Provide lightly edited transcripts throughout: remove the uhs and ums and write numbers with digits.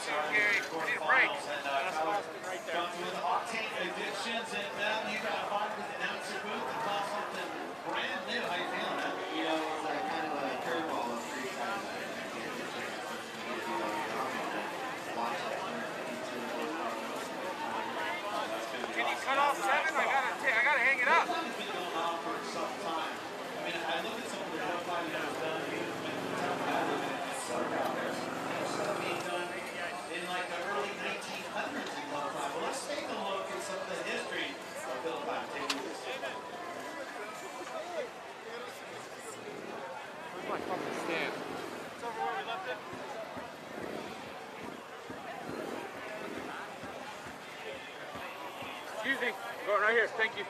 Gary. I need a break. That's Austin right there. With Octane Addictions, and then you got a find with announcer booth and call something brand new. How you feeling, man? You know, it was like kind of a curveball of free time. Can you cut off 7? I gotta hang it up. It's been going on for some time. I mean, I look at some of the work that you guys done here with the town out there. Stuff being done in like the early 1900s in Philippi. Well, let's take a look at some of the history of Philippi. Take a look. Where's my fucking stand? It's over where we left it. Excuse me. Going right here. Thank you.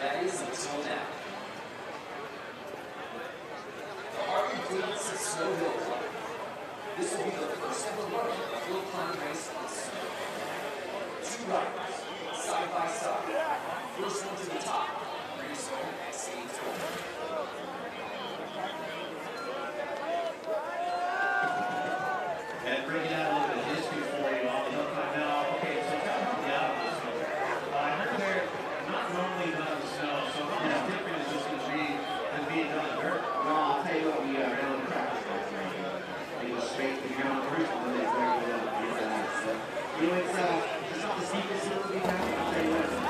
That is until now. The Harley-Davidson Snow Hill Climb. This will be the first ever run of hill climb race in snow. 2 riders, side by side. First one to the top brings home X Games gold. And bringing out a little bit of history for you on the hill climb now. Okay, so kind of the out of the snow. I heard they're not normally done in the snow, so how much different is this going to be than being done in dirt? Well, I'll tell you what, we really practice that thing. They go straight to the ground first, and then they break it up. So, you know, it's not the steepest hill we have. I'll tell you what, it's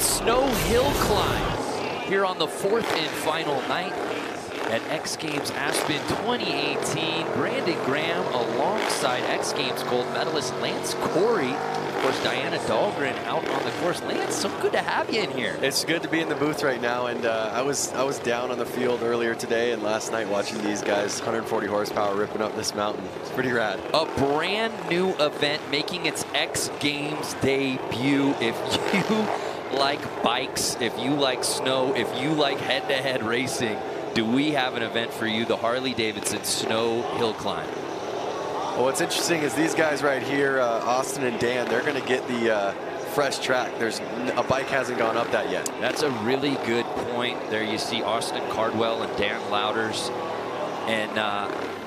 Snow Hill Climb here on the 4th and final night at X Games Aspen 2018. Brandon Graham alongside X Games gold medalist Lance Corey. Of course, Diana Dahlgren out on the course. Lance, so good to have you in here. It's good to be in the booth right now, and I was down on the field earlier today and last night watching these guys, 140 horsepower ripping up this mountain. It's pretty rad. A brand new event making its X Games debut. If you like bikes, if you like snow, if you like head-to-head racing, do we have an event for you, the Harley-Davidson Snow Hill Climb. Well, what's interesting is these guys right here, Austin and Dan, they're going to get the fresh track. A bike hasn't gone up that yet. That's a really good point. There you see Austin Cardwell and Dan Louders. And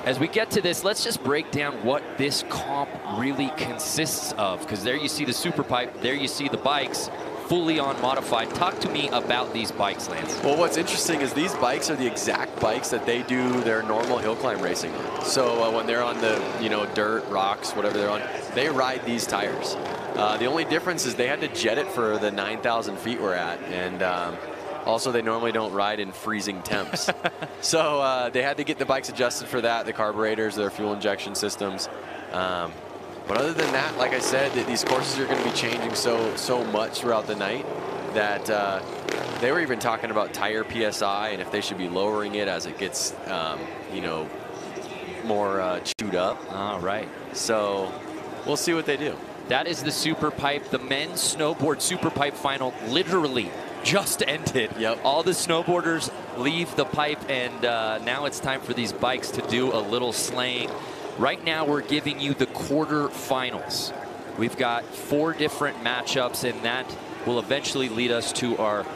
as we get to this, let's just break down what this comp really consists of. Because there you see the Super Pipe, there you see the bikes, fully on modified. Talk to me about these bikes, Lance. Well, what's interesting is these bikes are the exact bikes that they do their normal hill climb racing on. So when they're on the, dirt, rocks, whatever they're on, they ride these tires. The only difference is they had to jet it for the 9,000 feet we're at. And also, they normally don't ride in freezing temps. So they had to get the bikes adjusted for that, the carburetors, their fuel injection systems. But other than that, like I said, these courses are going to be changing so much throughout the night that they were even talking about tire PSI and if they should be lowering it as it gets, more chewed up. All right. So we'll see what they do. That is the Super Pipe. The men's snowboard Super Pipe final literally just ended. Yep. All the snowboarders leave the pipe, and now it's time for these bikes to do a little slaying. Right now, we're giving you the quarterfinals. We've got 4 different matchups, and that will eventually lead us to our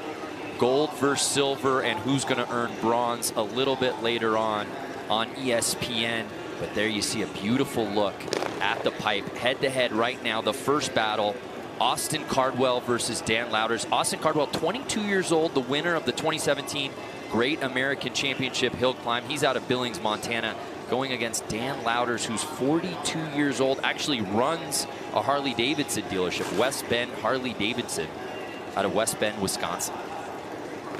gold versus silver and who's going to earn bronze a little bit later on ESPN. But there you see a beautiful look at the pipe. Head-to-head right now, the first battle. Austin Cardwell versus Dan Louders. Austin Cardwell, 22 years old, the winner of the 2017 Great American Championship Hill Climb. He's out of Billings, Montana, going against Dan Louders, who's 42 years old, actually runs a Harley-Davidson dealership, West Bend Harley-Davidson, out of West Bend, Wisconsin.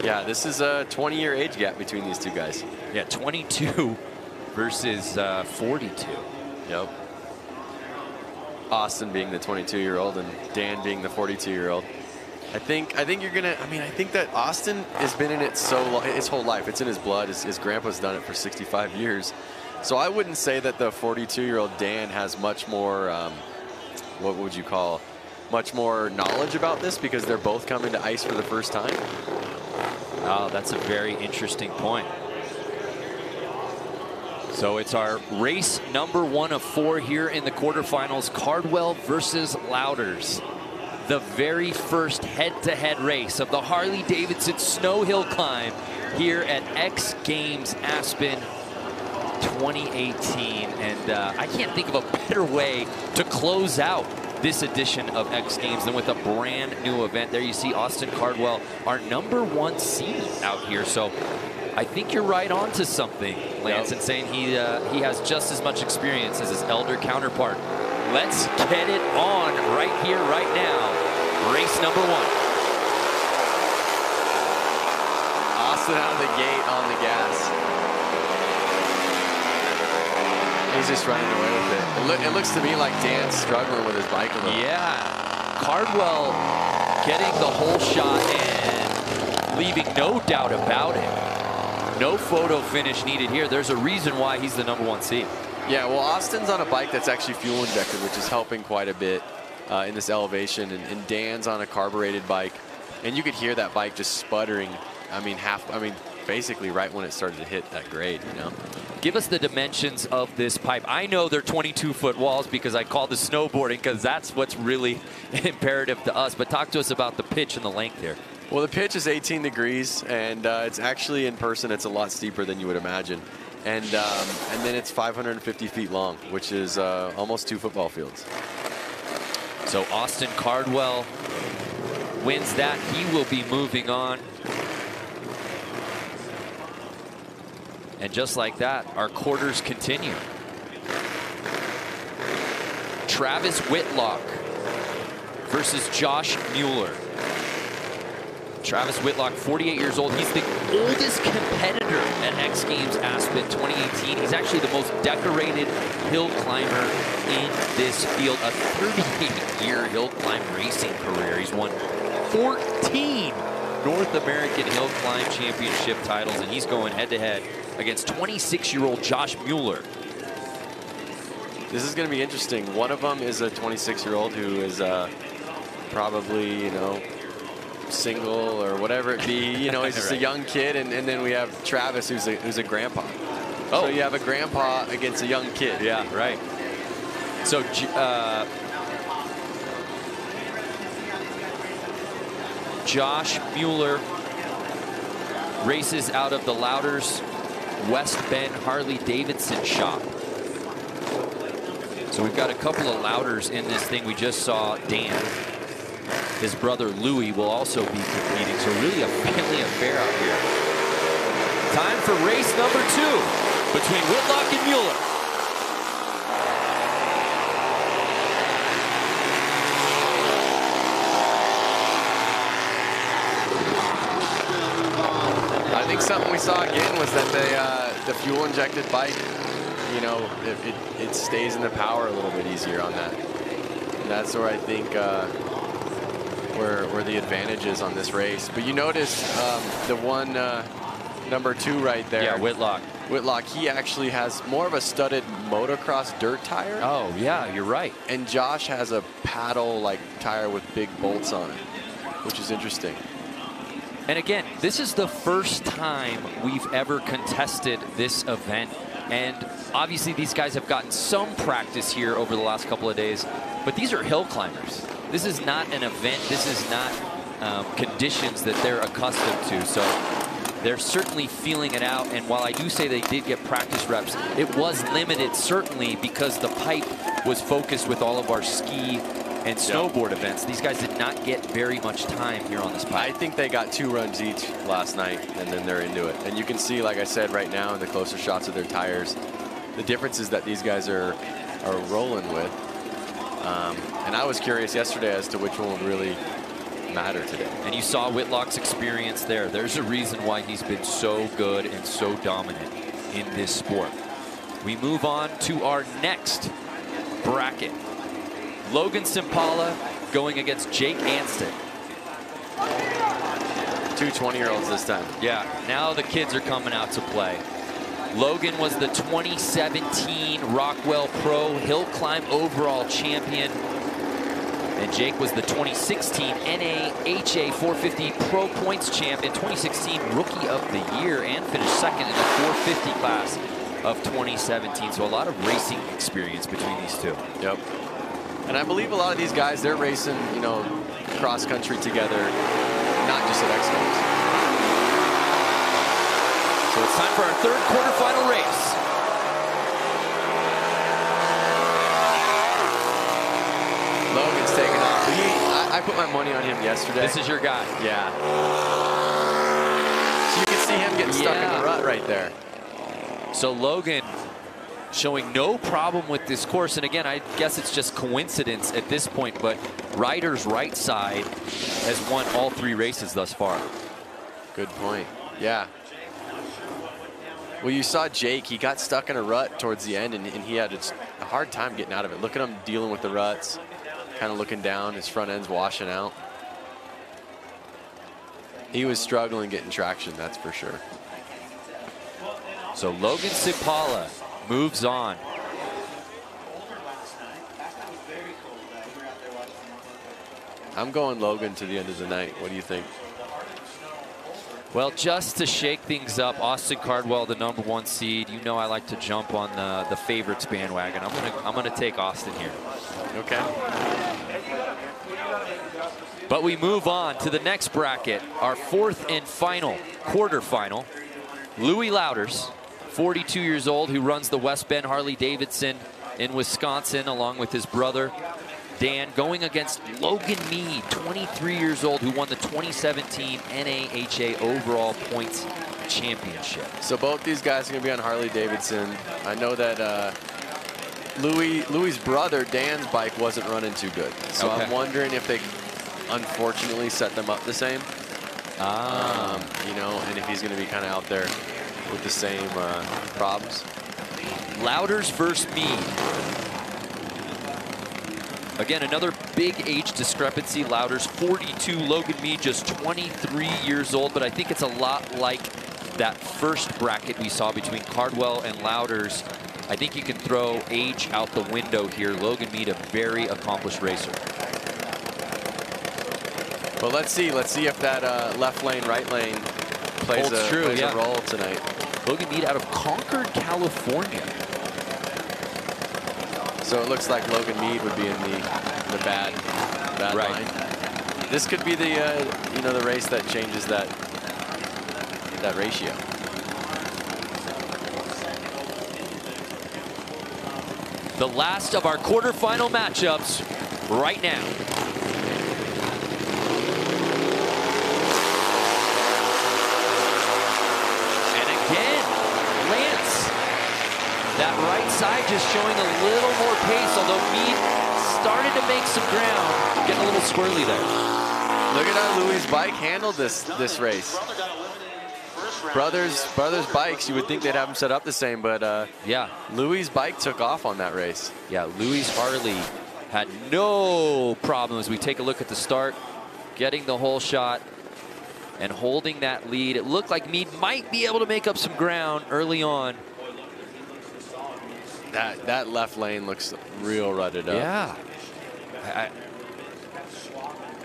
Yeah, this is a 20-year age gap between these two guys. Yeah, 22 versus 42. Yep. Austin being the 22-year-old and Dan being the 42-year-old. I think you're gonna. I think that Austin has been in it so long, his whole life. It's in his blood. His grandpa's done it for 65 years. So I wouldn't say that the 42-year-old Dan has much more. What would you call? Much more knowledge about this because they're both coming to ice for the first time. Oh, that's a very interesting point. So it's our race number 1 of 4 here in the quarterfinals. Cardwell versus Louders. The very first head-to-head race of the Harley-Davidson Snow Hill Climb here at X Games Aspen 2018. And I can't think of a better way to close out this edition of X Games than with a brand new event. There you see Austin Cardwell, our number 1 seed out here. So I think you're right on to something, Lance, in saying he has just as much experience as his elder counterpart. Let's get it on right here, right now. Race number 1. Austin out of the gate on the gas. He's just running away with it. It looks to me like Dan's struggling with his bike a little. Yeah, Cardwell getting the whole shot and leaving no doubt about it. No photo finish needed here. There's a reason why he's the number 1 seed. Yeah, well, Austin's on a bike that's actually fuel injected, which is helping quite a bit in this elevation. And Dan's on a carbureted bike, and you could hear that bike just sputtering. Basically right when it started to hit that grade, Give us the dimensions of this pipe. I know they're 22-foot walls because I call the snowboarding because that's what's really imperative to us. But talk to us about the pitch and the length here. Well, the pitch is 18 degrees, and it's actually in person, it's a lot steeper than you would imagine. And then it's 550 feet long, which is almost 2 football fields. So Austin Cardwell wins that. He will be moving on. And just like that, our quarters continue. Travis Whitlock versus Josh Mueller. Travis Whitlock, 48 years old. He's the oldest competitor at X Games Aspen 2018. He's actually the most decorated hill climber in this field. A 38-year hill climb racing career. He's won 14 North American Hill Climb Championship titles, and he's going head-to-head against 26-year-old Josh Mueller. This is going to be interesting. One of them is a 26-year-old who is probably, single or whatever it be. He's just a young kid, and then we have Travis, who's a grandpa. Oh, so you have a grandpa against a young kid. Yeah, right. So Josh Mueller races out of the Louders West Bend Harley-Davidson shop. So we've got a couple of Louders in this thing. We just saw Dan. His brother Louie will also be competing. So really a family affair out here. Time for race number 2 between Whitlock and Mueller. I think something we saw again was that the fuel injected bike, you know, it stays in the power a little bit easier on that. And that's where I think where the advantage is on this race. But you notice the one number 2 right there. Yeah, Whitlock. Whitlock, he actually has more of a studded motocross dirt tire. Oh, yeah, you're right. And Josh has a paddle-like tire with big bolts on it, which is interesting. And again, this is the first time we've ever contested this event. And obviously these guys have gotten some practice here over the last couple of days, but these are hill climbers. This is not an event. This is not conditions that they're accustomed to. So they're certainly feeling it out. And while I do say they did get practice reps, it was limited certainly because the pipe was focused with all of our ski and snowboard events. These guys did not get very much time here on this pipe. I think they got 2 runs each last night, and then they're into it. And you can see, like I said, right now in the closer shots of their tires, the differences that these guys are rolling with. And I was curious yesterday as to which one would really matter today. And you saw Whitlock's experience there. There's a reason why he's been so good and so dominant in this sport. We move on to our next bracket. Logan Simpala going against Jake Anston. 2 20-year-olds this time. Yeah, now the kids are coming out to play. Logan was the 2017 Rockwell Pro Hill Climb overall champion. And Jake was the 2016 NAHA 450 Pro Points champ and 2016 Rookie of the Year, and finished second in the 450 class of 2017. So a lot of racing experience between these two. Yep. And I believe a lot of these guys, they're racing, you know, cross country together, not just at X Games. So it's time for our third quarterfinal race. Logan's taking off. I put my money on him yesterday. This is your guy. Yeah. So you can see him getting stuck in the rut right there. So Logan showing no problem with this course. And again, I guess it's just coincidence at this point, but Ryder's right side has won all 3 races thus far. Good point. Yeah. Well, you saw Jake, he got stuck in a rut towards the end, and he had a hard time getting out of it. Look at him dealing with the ruts, kind of looking down, his front end's washing out. He was struggling getting traction, that's for sure. So Logan Simpala moves on. I'm going Logan to the end of the night. What do you think? Well, just to shake things up, Austin Cardwell, the #1 seed. You know I like to jump on the favorites bandwagon. I'm gonna take Austin here. Okay. But we move on to the next bracket, our 4th and final quarterfinal. Louis Louders, 42 years old, who runs the West Bend Harley-Davidson in Wisconsin, along with his brother Dan, going against Logan Mead, 23 years old, who won the 2017 NAHA overall points championship. So both these guys are going to be on Harley-Davidson. I know that Louis's brother Dan's bike wasn't running too good, so I'm wondering if they unfortunately set them up the same. You know, and if he's going to be kind of out there with the same problems. Louders versus Mead. Again, another big age discrepancy. Louders 42, Logan Mead just 23 years old, but I think it's a lot like that first bracket we saw between Cardwell and Louders. I think you can throw age out the window here. Logan Mead, a very accomplished racer. Well, let's see if that left lane, right lane plays a role tonight. Logan Mead out of Concord, California. So it looks like Logan Mead would be in the bad Right. line. This could be the you know, the race that changes that ratio. The last of our quarterfinal matchups right now. And again, Lance, that right side just showing a little more pace, although Mead started to make some ground, getting a little squirrely there. Look at how Louis' bike handled this race. Brothers bikes, you would think they'd have them set up the same, but yeah, Louis' bike took off on that race. Yeah, Louis Harley had no problems. We take a look at the start, getting the whole shot and holding that lead. It looked like Mead might be able to make up some ground early on. That left lane looks real rutted up. Yeah.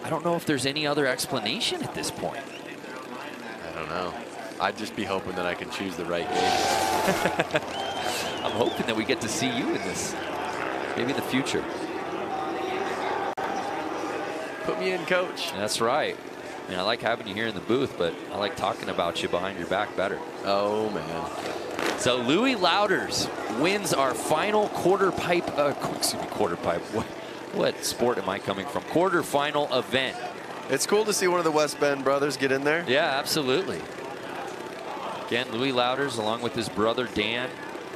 I don't know if there's any other explanation at this point. I don't know. I'd just be hoping that I can choose the right game. I'm hoping that we get to see you in this, maybe in the future. Put me in, coach. That's right. I mean, I like having you here in the booth, but I like talking about you behind your back better. Oh, man. So Louis Louders wins our final quarter pipe. What sport am I coming from? Quarterfinal event. It's cool to see one of the West Bend brothers get in there. Yeah, absolutely. Again, Louis Louders, along with his brother Dan,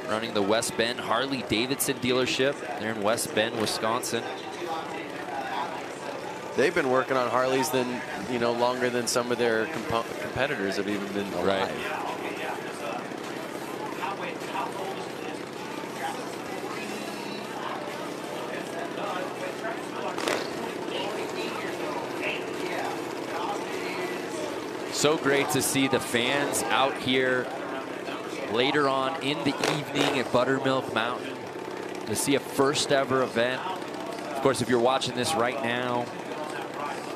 running the West Bend Harley-Davidson dealership. They're in West Bend, Wisconsin. They've been working on Harleys longer than some of their competitors have even been alive. Right. So great to see the fans out here later on in the evening at Buttermilk Mountain to see a first ever event. Of course, if you're watching this right now,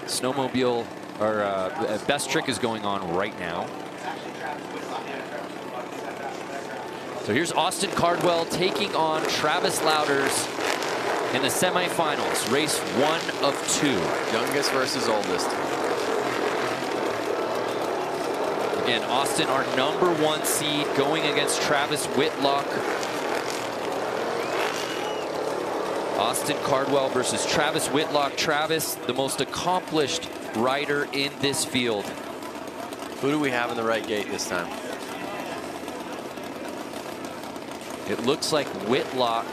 snowmobile or best trick is going on right now. So here's Austin Cardwell taking on Travis Louders in the semifinals, race 1 of 2. Youngest versus oldest. Again, Austin, our #1 seed, going against Travis Whitlock. Austin Cardwell versus Travis Whitlock. Travis, the most accomplished rider in this field. Who do we have in the right gate this time? It looks like Whitlock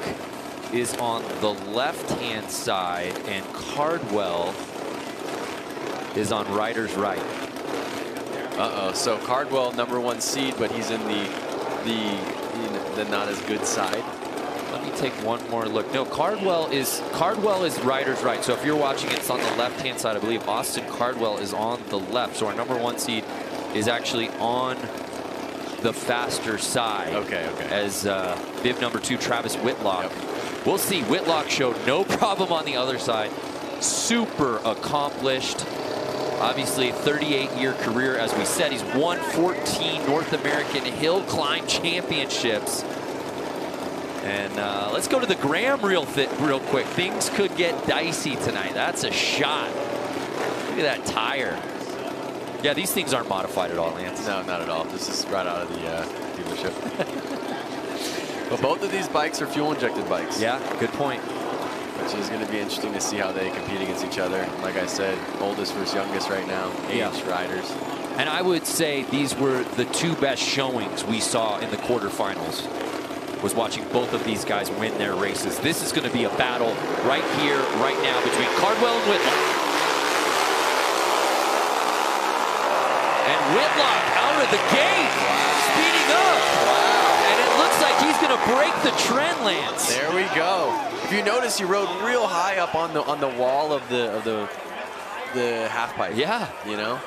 is on the left-hand side and Cardwell is on rider's right. Uh-oh, so Cardwell #1 seed, but he's in the not as good side. Let me take one more look. No, Cardwell is rider's right. So if you're watching, it's on the left-hand side. I believe Austin Cardwell is on the left. So our #1 seed is actually on the faster side. Okay. As bib #2, Travis Whitlock. Yep. We'll see. Whitlock showed no problem on the other side. Super accomplished. Obviously, 38-year career. As we said, he's won 14 North American hill climb championships. And let's go to the Graham real quick. Things could get dicey tonight. That's a shot. Look at that tire. Yeah, these things aren't modified at all, Lance. No, not at all. This is right out of the dealership. But both of these bikes are fuel-injected bikes. Yeah, good point. Which is going to be interesting to see how they compete against each other. Like I said, oldest versus youngest right now, age riders. And I would say these were the 2 best showings we saw in the quarterfinals. Was watching both of these guys win their races. This is going to be a battle right here, right now, between Cardwell and Whitlock. And Whitlock out of the gate, speeding up. Wow. And it looks like he's going to break the trend, Lance. There we go. If you notice, he rode real high up on the wall of the half pipe. Yeah. You know,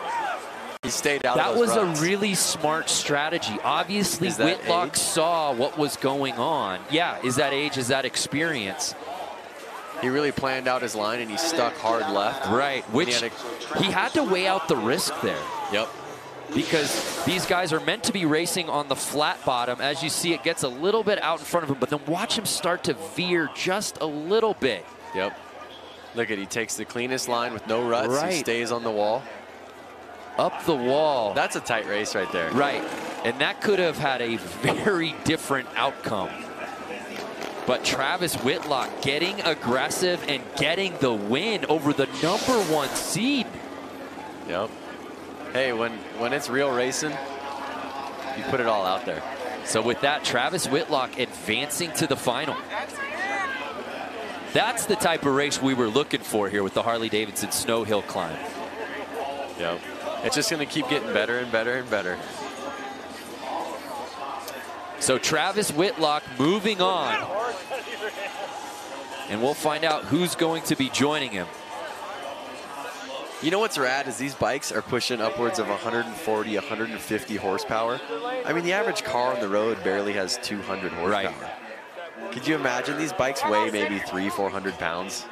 he stayed out. That of those was ruts. a really smart strategy. Obviously, Is that Whitlock age? saw what was going on. Yeah, is that age? Is that experience? He really planned out his line and he stuck hard left. Right, which he had to weigh out the risk there. Yep. because these guys are meant to be racing on the flat bottom. As you see, it gets a little bit out in front of him, but then watch him start to veer just a little bit. Yep. Look at, he takes the cleanest line with no ruts. Right. He stays on the wall. Up the wall. That's a tight race right there. Right. And that could have had a very different outcome. But Travis Whitlock getting aggressive and getting the win over the #1 seed. Yep. Hey, when it's real racing, you put it all out there. So with that, Travis Whitlock advancing to the final. That's the type of race we were looking for here with the Harley-Davidson Snow Hill Climb. Yep. It's just going to keep getting better and better and better. So Travis Whitlock moving on. And we'll find out who's going to be joining him. You know what's rad is these bikes are pushing upwards of 140, 150 horsepower. I mean, the average car on the road barely has 200 horsepower. Right. Could you imagine these bikes weigh maybe 300-400 pounds?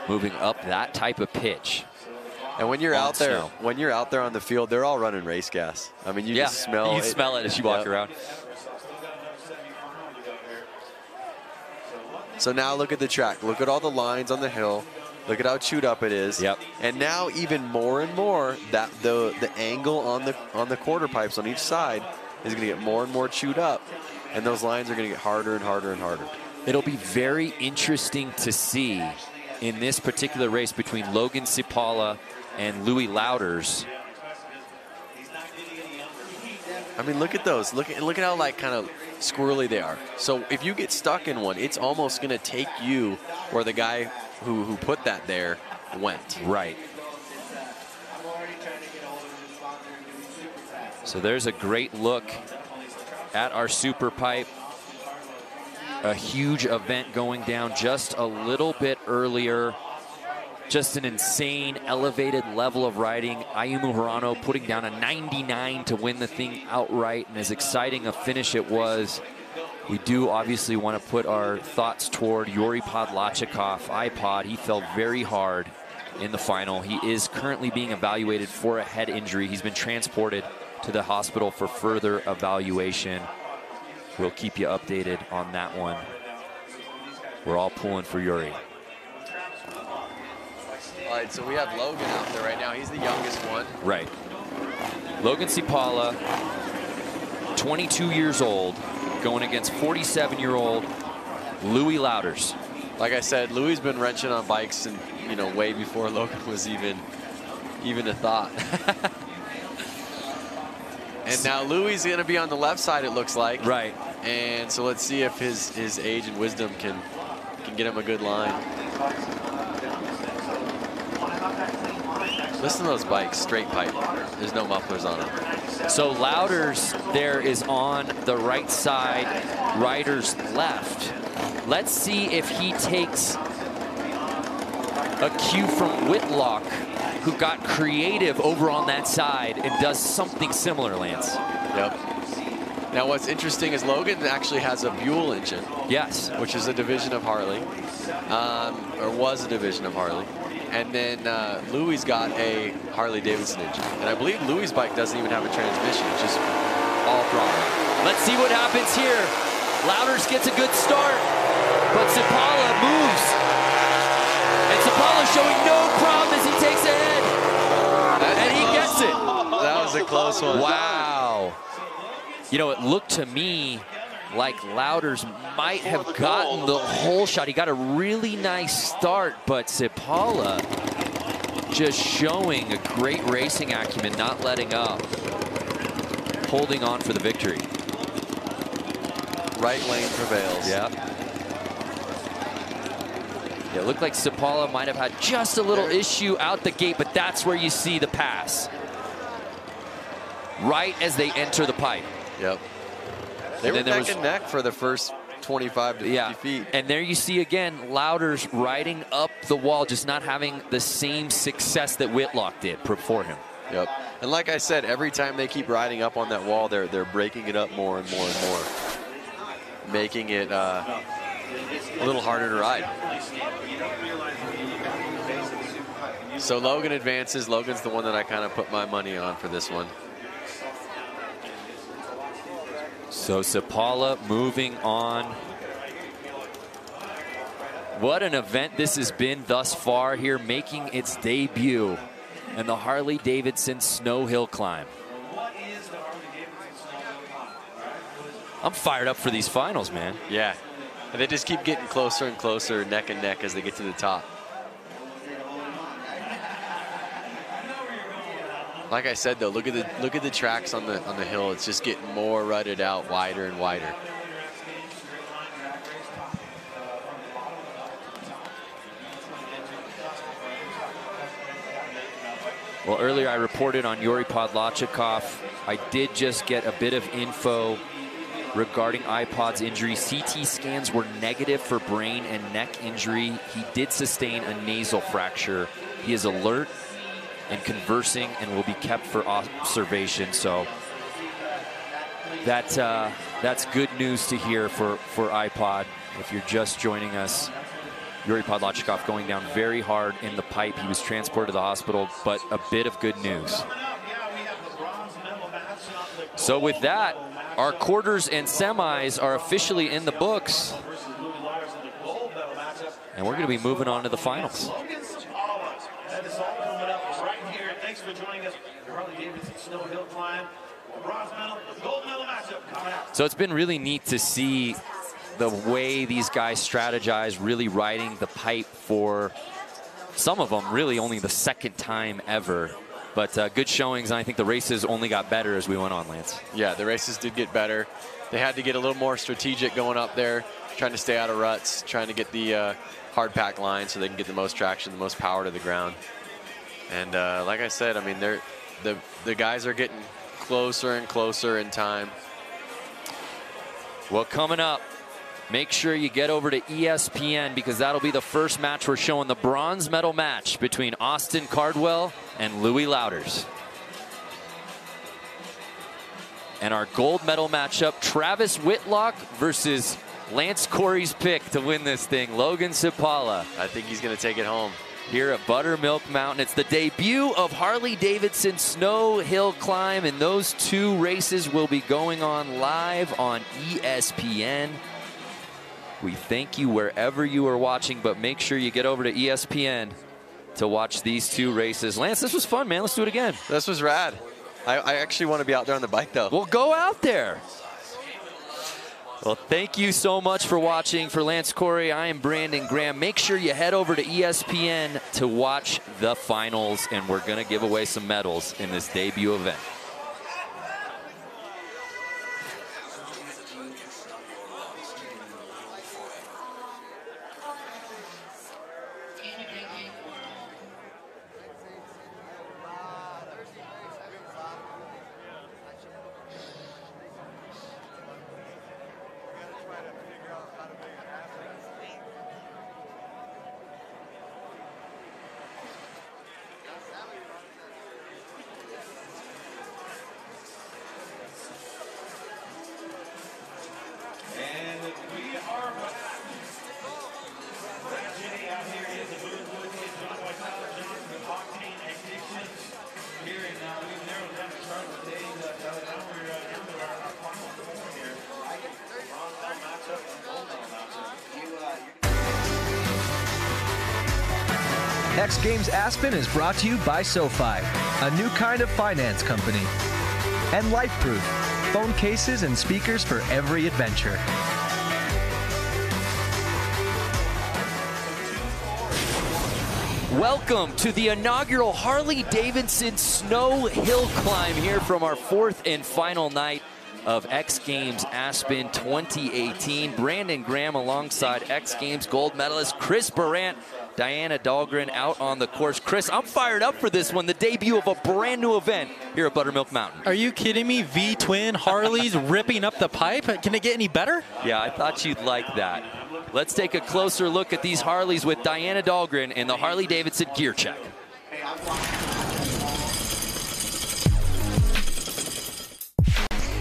Moving up that type of pitch. And when you're On out there, snow. when you're out there on the field, they're all running race gas. I mean, you just smell you smell it as you walk around. So now look at the track. Look at all the lines on the hill. Look at how chewed up it is. Yep. And now even more and more, that the angle on the quarter pipes on each side is going to get more and more chewed up, and those lines are going to get harder and harder and harder. It'll be very interesting to see in this particular race between Logan Cipala and Louis Louders. I mean, look at those. Look at how like kind of squirrely they are. So if you get stuck in one, it's almost going to take you where the guy who put that there went. Right. So there's a great look at our super pipe. A huge event going down just a little bit earlier. Just an insane elevated level of riding. Ayumu Hirano putting down a 99 to win the thing outright, and as exciting a finish it was, we do obviously want to put our thoughts toward Yuri Podlachikov, iPod. He fell very hard in the final. He is currently being evaluated for a head injury. He's been transported to the hospital for further evaluation. We'll keep you updated on that one. We're all pulling for Yuri. All right, so we have Logan out there right now. He's the youngest one. Right. Logan Cipala, 22 years old, going against 47-year-old Louis Louders. Like I said, Louis has been wrenching on bikes, and you know, way before Logan was even a thought. And now Louis is going to be on the left side, it looks like. Right. And so let's see if his age and wisdom can get him a good line. Listen to those bikes, straight pipe. There's no mufflers on them. So Louders there is on the right side, Ryder's left. Let's see if he takes a cue from Whitlock, who got creative over on that side and does something similar, Lance. Yep. Now what's interesting is Logan actually has a Buell engine. Yes. Which is a division of Harley, or was a division of Harley. And then Louis got a Harley-Davidson engine. And I believe Louis' bike doesn't even have a transmission. It's just all throttle. Let's see what happens here. Louders gets a good start, but Cipala moves. And Cipala showing no problem as he takes ahead. And he gets it. That was a close one. Wow. You know, it looked to me like Louders might have gotten the whole shot. He got a really nice start, but Cipala just showing a great racing acumen, not letting up, holding on for the victory. Right lane prevails. Yeah. Yeah, it looked like Cipala might have had just a little issue out the gate, but that's where you see the pass. Right as they enter the pipe. Yep. They were neck and neck for the first 25 to 50 feet. And there you see again, Louders riding up the wall, just not having the same success that Whitlock did for him. Yep. And like I said, every time they keep riding up on that wall, they're breaking it up more and more and more, making it a little harder to ride. So Logan advances. Logan's the one that I kind of put my money on for this one. So Sapala moving on. What an event this has been thus far here, making its debut in the Harley-Davidson Snow Hill Climb. I'm fired up for these finals, man. Yeah, and they just keep getting closer and closer, neck and neck, as they get to the top. Like I said, though, look at the tracks on the hill. It's just getting more rutted out, wider and wider. Well, earlier I reported on Yuri Podlachikov. I did just get a bit of info regarding iPod's injury. CT scans were negative for brain and neck injury. He did sustain a nasal fracture. He is alert and conversing and will be kept for observation. So that's good news to hear for iPod. If you're just joining us, Yuri Podlachikov going down very hard in the pipe. He was transported to the hospital, but a bit of good news. So with that, our quarters and semis are officially in the books. And we're going to be moving on to the finals. That is all coming up right here. Thanks for joining us. The Harley-Davidson Snow Hill Climb. Bronze medal, gold medal matchup coming out. So it's been really neat to see the way these guys strategize, really riding the pipe for some of them really only the second time ever. But good showings, and I think the races only got better as we went on, Lance. Yeah, the races did get better. They had to get a little more strategic going up there, trying to stay out of ruts, trying to get the hard pack line so they can get the most traction, the most power to the ground. And like I said, I mean, the guys are getting closer and closer in time. Well, coming up, make sure you get over to ESPN because that'll be the first match we're showing, the bronze medal match between Austin Cardwell and Louis Louders. And our gold medal matchup, Travis Whitlock versus Lance Corey's pick to win this thing, Logan Sapala. I think he's going to take it home. Here at Buttermilk Mountain. It's the debut of Harley-Davidson Snow Hill Climb, and those two races will be going on live on ESPN. We thank you wherever you are watching, but make sure you get over to ESPN to watch these two races. Lance, this was fun, man. Let's do it again. This was rad. I actually want to be out there on the bike, though. Well, go out there. Well, thank you so much for watching. For Lance Corey, I am Brandon Graham. Make sure you head over to ESPN to watch the finals, and we're going to give away some medals in this debut event. X Games Aspen is brought to you by SoFi, a new kind of finance company, and LifeProof, phone cases and speakers for every adventure. Welcome to the inaugural Harley-Davidson Snow Hill Climb here from our fourth and final night of X Games Aspen 2018. Brandon Graham alongside X Games gold medalist Chris Barant, Diana Dahlgren out on the course. Chris, I'm fired up for this one, the debut of a brand new event here at Buttermilk Mountain. Are you kidding me? V-twin Harleys ripping up the pipe? Can it get any better? Yeah, I thought you'd like that. Let's take a closer look at these Harleys with Diana Dahlgren in the Harley-Davidson Gear Check.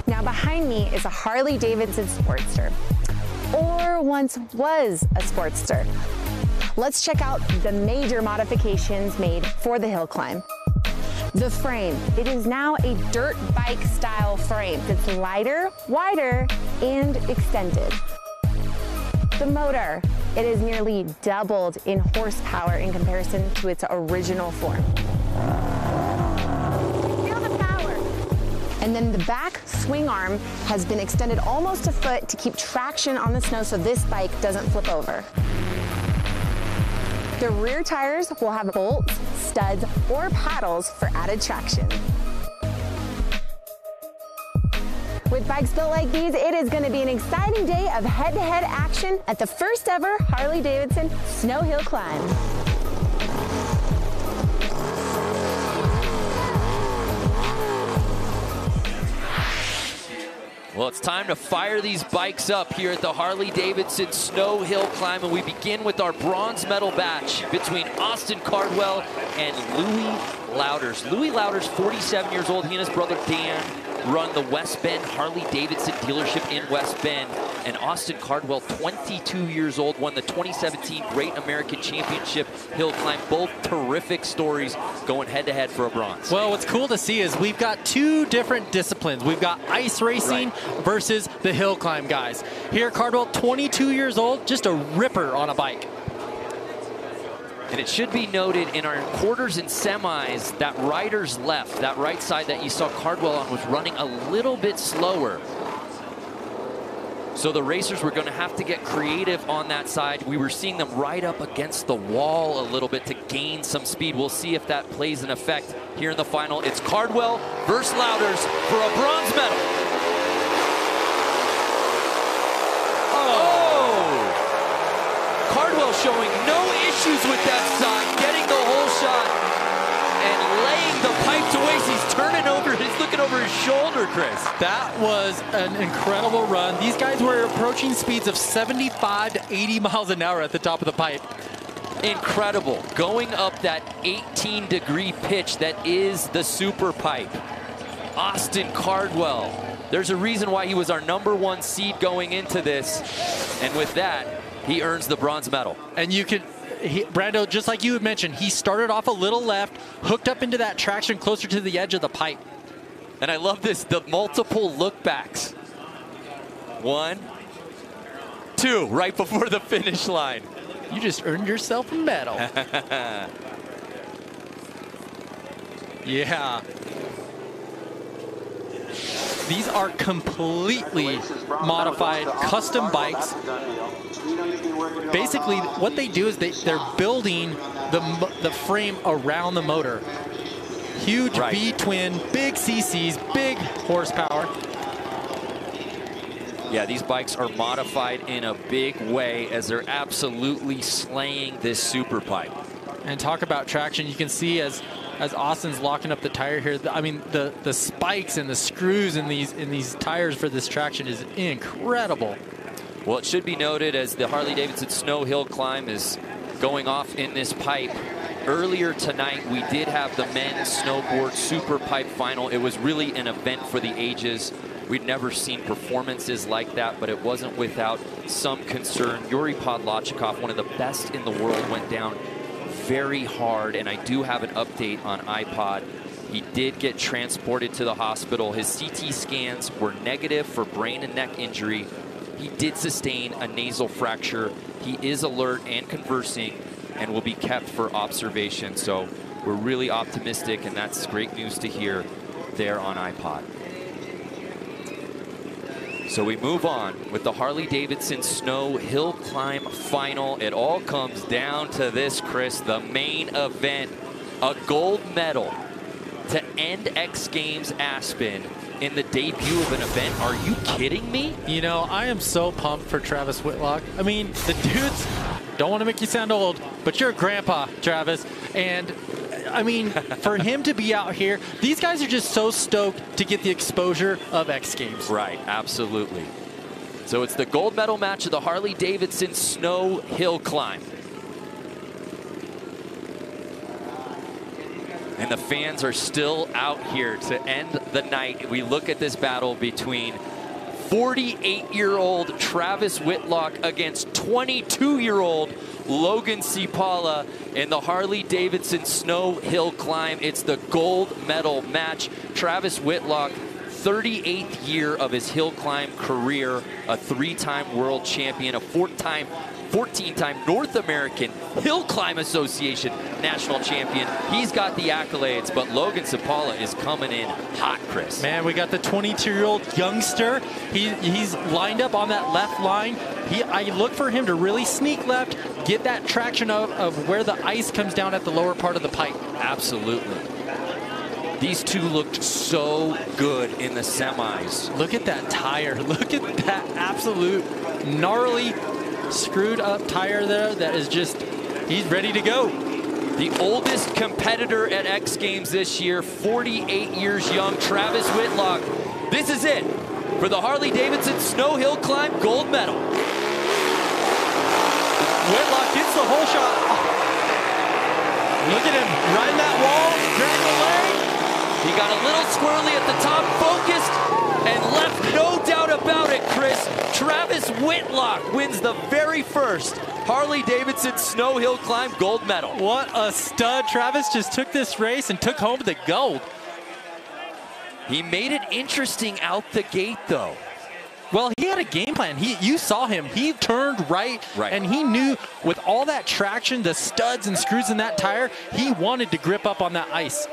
Now behind me is a Harley-Davidson Sportster, or once was a Sportster. let's check out the major modifications made for the hill climb. The frame, it is now a dirt bike style frame that's lighter, wider, and extended. The motor, it is nearly doubled in horsepower in comparison to its original form. Feel the power. And then the back swing arm has been extended almost a foot to keep traction on the snow so this bike doesn't flip over. The rear tires will have bolts, studs, or paddles for added traction. With bikes built like these, it is going to be an exciting day of head-to-head action at the first ever Harley-Davidson Snow Hill Climb. Well, it's time to fire these bikes up here at the Harley-Davidson Snow Hill Climb, and we begin with our bronze medal match between Austin Cardwell and Louis Louders. Louis Louders, 47 years old. He and his brother Dan run the West Bend Harley-Davidson dealership in West Bend. And Austin Cardwell, 22 years old, won the 2017 Great American Championship Hill Climb. Both terrific stories going head-to-head for a bronze. Well, what's cool to see is we've got two different disciplines. We've got ice racing versus the hill climb guys. Here, Cardwell, 22 years old, just a ripper on a bike. And it should be noted in our quarters and semis, that rider's left, that right side that you saw Cardwell on, was running a little bit slower. So the racers were going to have to get creative on that side. We were seeing them right up against the wall a little bit to gain some speed. We'll see if that plays an effect here in the final. It's Cardwell versus Louders for a bronze medal. Cardwell showing no issues with that side, getting the whole shot and laying the pipe to waste. He's turning over, he's looking over his shoulder, Chris. That was an incredible run. These guys were approaching speeds of 75 to 80 miles an hour at the top of the pipe. Incredible, going up that 18-degree pitch that is the super pipe. Austin Cardwell, there's a reason why he was our #1 seed going into this, and with that, he earns the bronze medal. And you could, Brando, just like you had mentioned, he started off a little left, hooked up into that traction closer to the edge of the pipe. And I love this, the multiple look backs. 1, 2, right before the finish line. You just earned yourself a medal. Yeah. These are completely modified custom bikes. Basically, what they do is they're building the frame around the motor. Huge V-twin, big CCs, big horsepower. Yeah, these bikes are modified in a big way as they're absolutely slaying this super pipe. And talk about traction. You can see as Austin's locking up the tire here, I mean, the spikes and the screws in these tires for this traction is incredible. Well, it should be noted as the Harley-Davidson Snow Hill Climb is going off in this pipe. Earlier tonight, we did have the men's snowboard super pipe final. It was really an event for the ages. We'd never seen performances like that, but it wasn't without some concern. Yuri Podlachikov, one of the best in the world, went down very hard, and I do have an update on iPod. He did get transported to the hospital. His CT scans were negative for brain and neck injury. He did sustain a nasal fracture. He is alert and conversing and will be kept for observation. So we're really optimistic, and that's great news to hear there on iPod. So we move on with the Harley-Davidson Snow Hill Climb final. It all comes down to this, Chris, the main event, a gold medal to end X Games Aspen in the debut of an event. Are you kidding me? You know, I am so pumped for Travis Whitlock. I mean, the dude's, don't want to make you sound old, but you're a grandpa, Travis. And I mean, for him to be out here, these guys are just so stoked to get the exposure of X Games. Right, absolutely. So it's the gold medal match of the Harley-Davidson Snow Hill Climb. And the fans are still out here to end the night. We look at this battle between 48-year-old Travis Whitlock against 22-year-old Logan Cipala in the Harley-Davidson Snow Hill Climb. It's the gold medal match. Travis Whitlock, 38th year of his hill climb career, a 3-time world champion, a 14-time North American Hill Climb Association national champion. He's got the accolades, but Logan Cipala is coming in hot, Chris. Man, we got the 22-year-old youngster. He's lined up on that left line. I look for him to really sneak left, get that traction of where the ice comes down at the lower part of the pipe. Absolutely. These two looked so good in the semis. Look at that tire. Look at that absolute gnarly, screwed up tire there that is just, he's ready to go. The oldest competitor at X Games this year, 48 years young, Travis Whitlock. This is it for the Harley-Davidson Snow Hill Climb gold medal. Whitlock gets the whole shot. Look at him riding that wall, grabbing the leg. He got a little squirrely at the top, focused, and left no doubt about it, Chris. Travis Whitlock wins the very first Harley-Davidson Snow Hill Climb gold medal. What a stud. Travis just took this race and took home the gold. He made it interesting out the gate, though. Well, he had a game plan. You saw him. He turned right, and he knew with all that traction, the studs and screws in that tire, he wanted to grip up on that ice.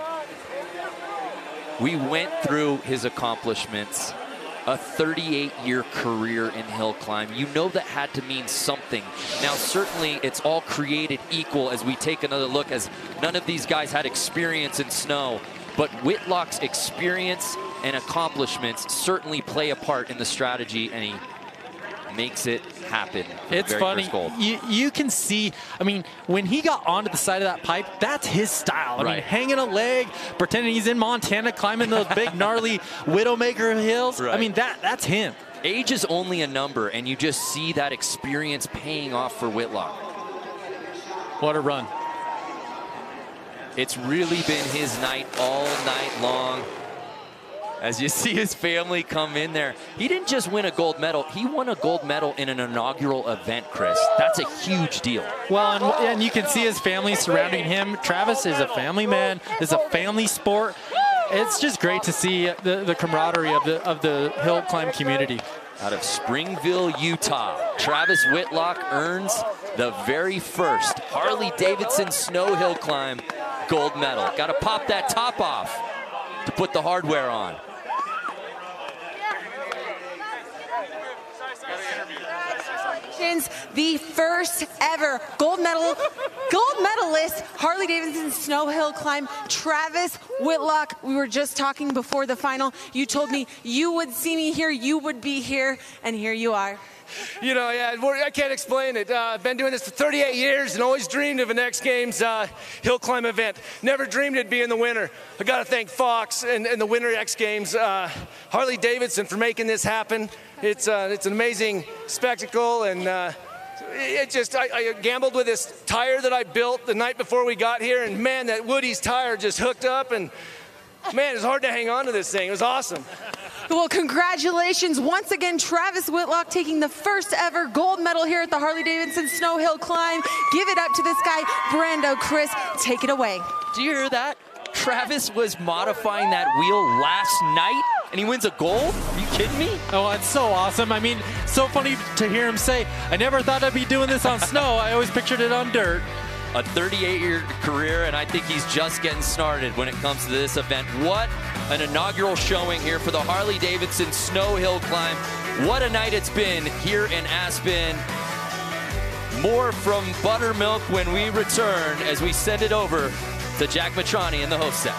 We went through his accomplishments, a 38-year career in hill climb. You know that had to mean something. Now, certainly, it's all created equal as we take another look, as none of these guys had experience in snow. But Whitlock's experience and accomplishments certainly play a part in the strategy, and he makes it happen. It's funny. You can see, I mean, when he got onto the side of that pipe, that's his style. I mean, hanging a leg, pretending he's in Montana, climbing those big, gnarly Widowmaker hills. I mean, that's him. Age is only a number, and you just see that experience paying off for Whitlock. What a run. It's really been his night all night long. As you see his family come in there. He didn't just win a gold medal, he won a gold medal in an inaugural event, Chris. That's a huge deal. Well, and you can see his family surrounding him. Travis is a family man. It's a family sport. It's just great to see the camaraderie of the hill climb community. Out of Springville, Utah, Travis Whitlock earns the very first Harley-Davidson Snow Hill Climb gold medal. Got to pop that top off to put the hardware on. The first ever gold medalist, Harley-Davidson Snow Hill Climb, Travis Whitlock. We were just talking before the final. You told me you would see me here, you would be here, and here you are. You know, yeah, I can't explain it. I've been doing this for 38 years and always dreamed of an X Games hill climb event. Never dreamed it'd be in the winter. I got to thank Fox and the Winter X Games, Harley-Davidson for making this happen. It's an amazing spectacle, and I gambled with this tire that I built the night before we got here, and man, that Woody's tire just hooked up, and man, it's hard to hang on to this thing. It was awesome. Well, congratulations once again, Travis Whitlock taking the first ever gold medal here at the Harley-Davidson Snow Hill Climb. Give it up to this guy, Brando. Chris, take it away. Do you hear that? Travis was modifying that wheel last night, and he wins a gold? Are you kidding me? Oh, it's so awesome. I mean, so funny to hear him say, I never thought I'd be doing this on snow. I always pictured it on dirt. A 38-year career, and I think he's just getting started when it comes to this event. What an inaugural showing here for the Harley-Davidson Snow Hill Climb. What a night it's been here in Aspen. More from Buttermilk when we return as we send it over to Jack Matrani in the host set.